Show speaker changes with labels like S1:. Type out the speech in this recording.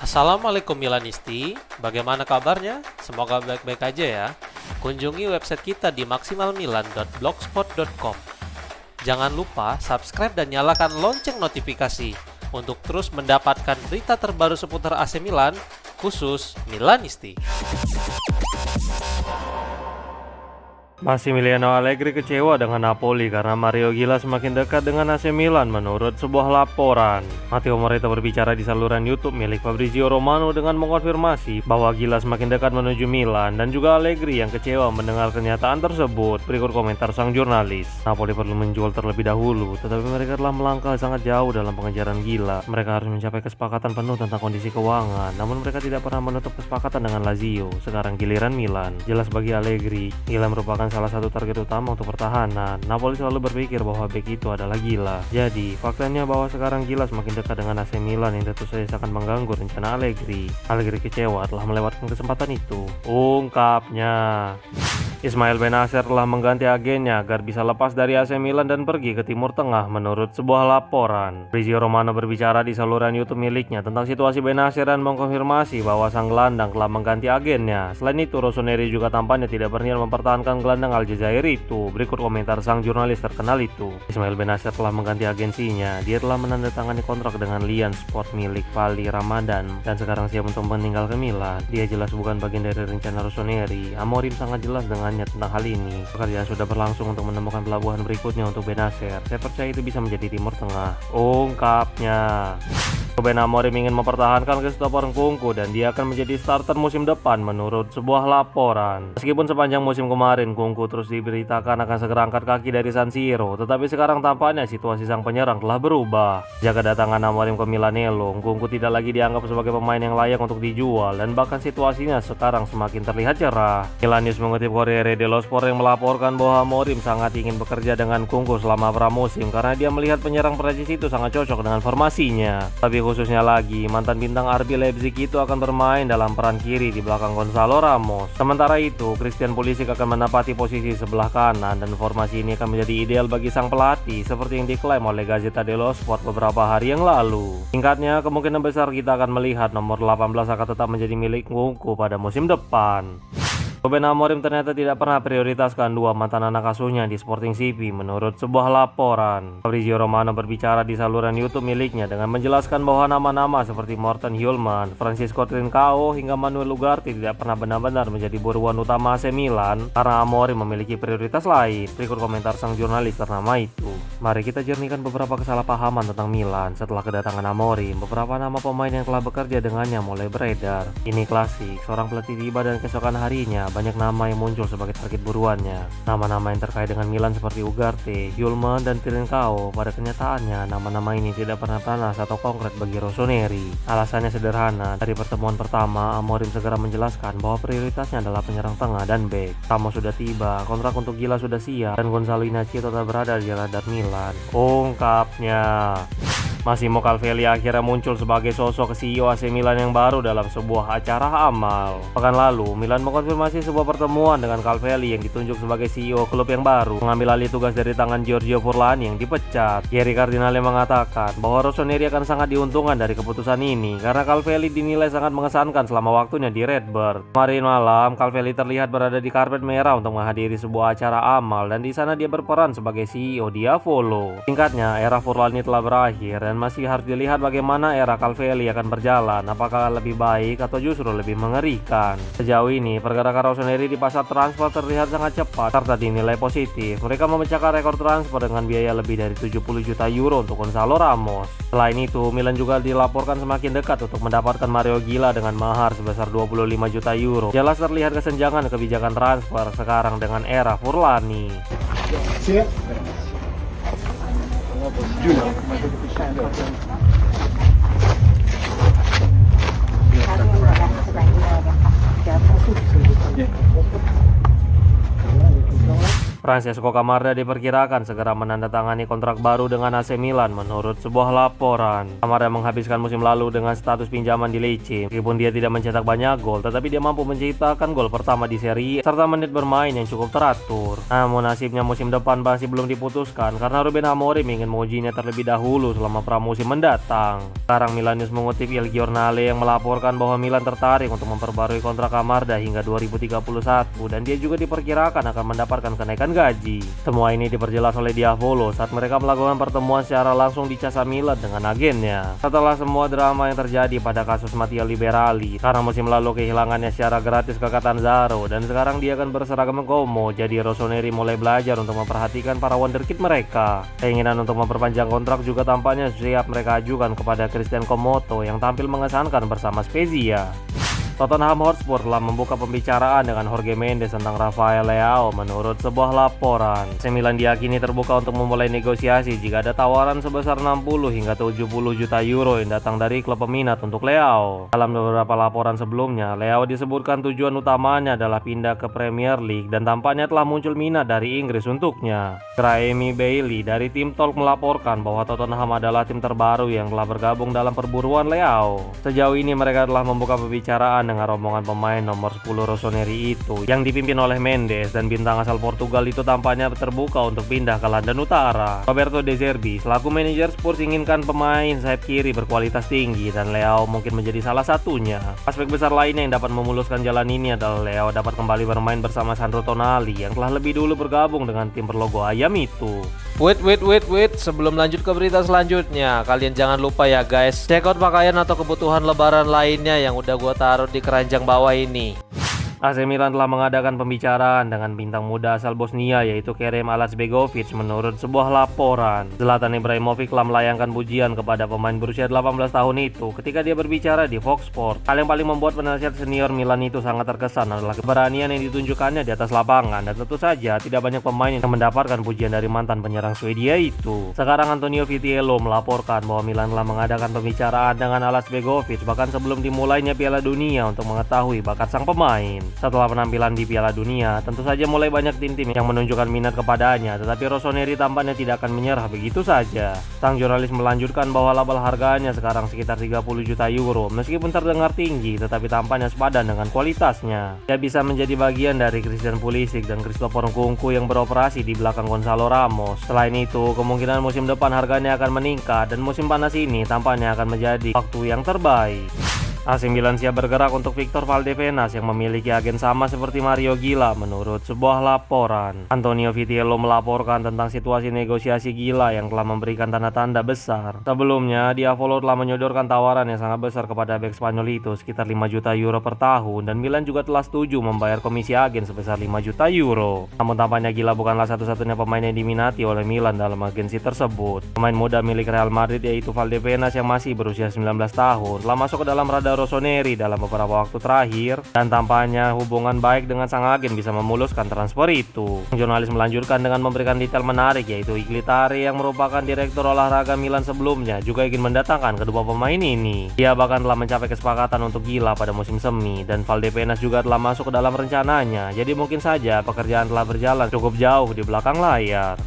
S1: Assalamualaikum Milanisti, bagaimana kabarnya? Semoga baik-baik aja ya. Kunjungi website kita di maksimalmilan.blogspot.com. Jangan lupa subscribe dan nyalakan lonceng notifikasi untuk terus mendapatkan berita terbaru seputar AC Milan, khusus Milanisti.
S2: Massimiliano Allegri kecewa dengan Napoli karena Mario Gila semakin dekat dengan AC Milan menurut sebuah laporan. Matteo Moretto berbicara di saluran YouTube milik Fabrizio Romano dengan mengonfirmasi bahwa Gila semakin dekat menuju Milan, dan juga Allegri yang kecewa mendengar kenyataan tersebut. Berikut komentar sang jurnalis. Napoli perlu menjual terlebih dahulu, tetapi mereka telah melangkah sangat jauh dalam pengejaran Gila. Mereka harus mencapai kesepakatan penuh tentang kondisi keuangan, namun mereka tidak pernah menutup kesepakatan dengan Lazio. Sekarang giliran Milan. Jelas bagi Allegri, Gila merupakan salah satu target utama untuk pertahanan. Napoli selalu berpikir bahwa bek itu adalah Gila. Jadi, faktanya bahwa sekarang Gila semakin dekat dengan AC Milan yang tentu saja akan mengganggu rencana Allegri. Allegri kecewa telah melewatkan kesempatan itu, ungkapnya. Ismail Bennacer telah mengganti agennya agar bisa lepas dari AC Milan dan pergi ke Timur Tengah menurut sebuah laporan. Fabrizio Romano berbicara di saluran YouTube miliknya tentang situasi Bennacer dan mengkonfirmasi bahwa sang gelandang telah mengganti agennya. Selain itu, Rossoneri juga tampaknya tidak berniat mempertahankan gelandang Aljazair itu. Berikut komentar sang jurnalis terkenal itu. Ismail Bennacer telah mengganti agensinya. Dia telah menandatangani kontrak dengan Lian Sport milik Fali Ramadan dan sekarang siap untuk meninggalkan Milan. Dia jelas bukan bagian dari rencana Rossoneri. Amorim sangat jelas tentang hal ini. Pekerjaan sudah berlangsung untuk menemukan pelabuhan berikutnya untuk Bennacer. Saya percaya itu bisa menjadi Timur Tengah, ungkapnya. Ruben Amorim ingin mempertahankan Christopher Nkunku dan dia akan menjadi starter musim depan menurut sebuah laporan. Meskipun sepanjang musim kemarin Nkunku terus diberitakan akan segera angkat kaki dari San Siro, tetapi sekarang tampaknya situasi sang penyerang telah berubah. Sejak kedatangan Amorim ke Milanello, Nkunku tidak lagi dianggap sebagai pemain yang layak untuk dijual, dan bahkan situasinya sekarang semakin terlihat cerah. Milan News mengutip Corriere dello Sport yang melaporkan bahwa Amorim sangat ingin bekerja dengan Nkunku selama pramusim karena dia melihat penyerang Prancis itu sangat cocok dengan formasinya. Tapi khususnya lagi, mantan bintang RB Leipzig itu akan bermain dalam peran kiri di belakang Gonzalo Ramos. Sementara itu, Christian Pulisic akan menempati posisi sebelah kanan dan formasi ini akan menjadi ideal bagi sang pelatih seperti yang diklaim oleh Gazzetta dello Sport beberapa hari yang lalu. Singkatnya, kemungkinan besar kita akan melihat nomor 18 akan tetap menjadi milik Nkunku pada musim depan. Ruben Amorim ternyata tidak pernah prioritaskan dua mantan anak asuhnya di Sporting CP menurut sebuah laporan. Fabrizio Romano berbicara di saluran YouTube miliknya dengan menjelaskan bahwa nama-nama seperti Morten Hjulmand, Francisco Trincao hingga Manuel Ugarte tidak pernah benar-benar menjadi buruan utama AC Milan karena Amorim memiliki prioritas lain. Berikut komentar sang jurnalis ternama itu. Mari kita jernihkan beberapa kesalahpahaman tentang Milan setelah kedatangan Amorim. Beberapa nama pemain yang telah bekerja dengannya mulai beredar. Ini klasik, seorang pelatih tiba dan keesokan harinya banyak nama yang muncul sebagai target buruannya. Nama-nama yang terkait dengan Milan seperti Ugarte, Hjulmand, dan Trincao. Pada kenyataannya, nama-nama ini tidak pernah panas atau konkret bagi Rossoneri. Alasannya sederhana. Dari pertemuan pertama, Amorim segera menjelaskan bahwa prioritasnya adalah penyerang tengah dan bek. Ramos sudah tiba, kontrak untuk Gila sudah siap, dan Gonzalo Inacio tetap berada di radar Milan, ungkapnya. Massimo Calvelli akhirnya muncul sebagai sosok CEO AC Milan yang baru dalam sebuah acara amal. Pekan lalu, Milan mengkonfirmasi sebuah pertemuan dengan Calvelli yang ditunjuk sebagai CEO klub yang baru, mengambil alih tugas dari tangan Giorgio Furlani yang dipecat. Thierry Cardinale mengatakan bahwa Rossoneri akan sangat diuntungkan dari keputusan ini karena Calvelli dinilai sangat mengesankan selama waktunya di Redbird. Kemarin malam, Calvelli terlihat berada di karpet merah untuk menghadiri sebuah acara amal, dan di sana dia berperan sebagai CEO Diavolo. Singkatnya, era Furlani telah berakhir dan masih harus dilihat bagaimana era Calvelli akan berjalan, apakah lebih baik atau justru lebih mengerikan. Sejauh ini, pergerakan Rossoneri di pasar transfer terlihat sangat cepat serta dinilai positif. Mereka memecahkan rekor transfer dengan biaya lebih dari 70 juta euro untuk Gonzalo Ramos. Selain itu, Milan juga dilaporkan semakin dekat untuk mendapatkan Mario Gila dengan mahar sebesar 25 juta euro. Jelas terlihat kesenjangan kebijakan transfer sekarang dengan era Furlani. Francesco Camarda diperkirakan segera menandatangani kontrak baru dengan AC Milan menurut sebuah laporan. Camarda menghabiskan musim lalu dengan status pinjaman di Lecce. Meskipun dia tidak mencetak banyak gol, tetapi dia mampu menciptakan gol pertama di Serie A serta menit bermain yang cukup teratur. Namun nasibnya musim depan masih belum diputuskan karena Ruben Amorim ingin mengujinya terlebih dahulu selama pramusim mendatang. Sekarang Milanius mengutip Il Giornale yang melaporkan bahwa Milan tertarik untuk memperbarui kontrak Camarda hingga 2031 dan dia juga diperkirakan akan mendapatkan kenaikan gaji. Semua ini diperjelas oleh Diavolo saat mereka melakukan pertemuan secara langsung di Casa Milan dengan agennya. Setelah semua drama yang terjadi pada kasus Matteo Liberali karena musim lalu kehilangannya secara gratis ke Catanzaro dan sekarang dia akan berseragam Como, jadi Rossoneri mulai belajar untuk memperhatikan para wonderkid mereka. Keinginan untuk memperpanjang kontrak juga tampaknya siap mereka ajukan kepada Christian Komoto yang tampil mengesankan bersama Spezia. Tottenham Hotspur telah membuka pembicaraan dengan Jorge Mendes tentang Rafael Leao menurut sebuah laporan. AC Milan diyakini terbuka untuk memulai negosiasi jika ada tawaran sebesar 60 hingga 70 juta euro yang datang dari klub peminat untuk Leao. Dalam beberapa laporan sebelumnya, Leao disebutkan tujuan utamanya adalah pindah ke Premier League dan tampaknya telah muncul minat dari Inggris untuknya. Graeme Bailey dari tim Talk melaporkan bahwa Tottenham adalah tim terbaru yang telah bergabung dalam perburuan Leao. Sejauh ini mereka telah membuka pembicaraan dengan rombongan pemain nomor 10 Rossoneri itu yang dipimpin oleh Mendes, dan bintang asal Portugal itu tampaknya terbuka untuk pindah ke London Utara. Roberto De Zerbi selaku manajer Spurs inginkan pemain sayap kiri berkualitas tinggi dan Leao mungkin menjadi salah satunya. Aspek besar lainnya yang dapat memuluskan jalan ini adalah Leao dapat kembali bermain bersama Sandro Tonali yang telah lebih dulu bergabung dengan tim berlogo ayam itu.
S1: Wait, sebelum lanjut ke berita selanjutnya, kalian jangan lupa ya guys, check out pakaian atau kebutuhan lebaran lainnya yang udah gua taruh di keranjang bawah ini.
S2: AC Milan telah mengadakan pembicaraan dengan bintang muda asal Bosnia yaitu Kerem Alasbegovic menurut sebuah laporan. Zlatan Ibrahimovic telah melayangkan pujian kepada pemain berusia 18 tahun itu ketika dia berbicara di Fox Sport. Hal yang paling membuat penasihat senior Milan itu sangat terkesan adalah keberanian yang ditunjukkannya di atas lapangan, dan tentu saja tidak banyak pemain yang mendapatkan pujian dari mantan penyerang Swedia itu. Sekarang Antonio Vitiello melaporkan bahwa Milan telah mengadakan pembicaraan dengan Alasbegovic bahkan sebelum dimulainya Piala Dunia untuk mengetahui bakat sang pemain. Setelah penampilan di Piala Dunia, tentu saja mulai banyak tim-tim yang menunjukkan minat kepadanya, tetapi Rossoneri tampaknya tidak akan menyerah begitu saja. Sang jurnalis melanjutkan bahwa label harganya sekarang sekitar 30 juta euro, meskipun terdengar tinggi, tetapi tampaknya sepadan dengan kualitasnya. Dia bisa menjadi bagian dari Christian Pulisic dan Christopher Nkunku yang beroperasi di belakang Gonzalo Ramos. Selain itu, kemungkinan musim depan harganya akan meningkat, dan musim panas ini tampaknya akan menjadi waktu yang terbaik. AC Milan siap bergerak untuk Victor Valdepenas yang memiliki agen sama seperti Mario Gila menurut sebuah laporan. Antonio Vitiello melaporkan tentang situasi negosiasi Gila yang telah memberikan tanda-tanda besar. Sebelumnya, Diavolo telah menyodorkan tawaran yang sangat besar kepada bek Spanyol itu sekitar 5 juta euro per tahun, dan Milan juga telah setuju membayar komisi agen sebesar 5 juta euro. Namun tampaknya Gila bukanlah satu-satunya pemain yang diminati oleh Milan dalam agensi tersebut. Pemain muda milik Real Madrid yaitu Valdepenas yang masih berusia 19 tahun telah masuk ke dalam radar Rossoneri dalam beberapa waktu terakhir, dan tampaknya hubungan baik dengan sang agen bisa memuluskan transfer itu. Jurnalis melanjutkan dengan memberikan detail menarik yaitu Iglitare yang merupakan direktur olahraga Milan sebelumnya juga ingin mendatangkan kedua pemain ini. Dia bahkan telah mencapai kesepakatan untuk Gila pada musim semi, dan Valdepenas juga telah masuk ke dalam rencananya, jadi mungkin saja pekerjaan telah berjalan cukup jauh di belakang layar.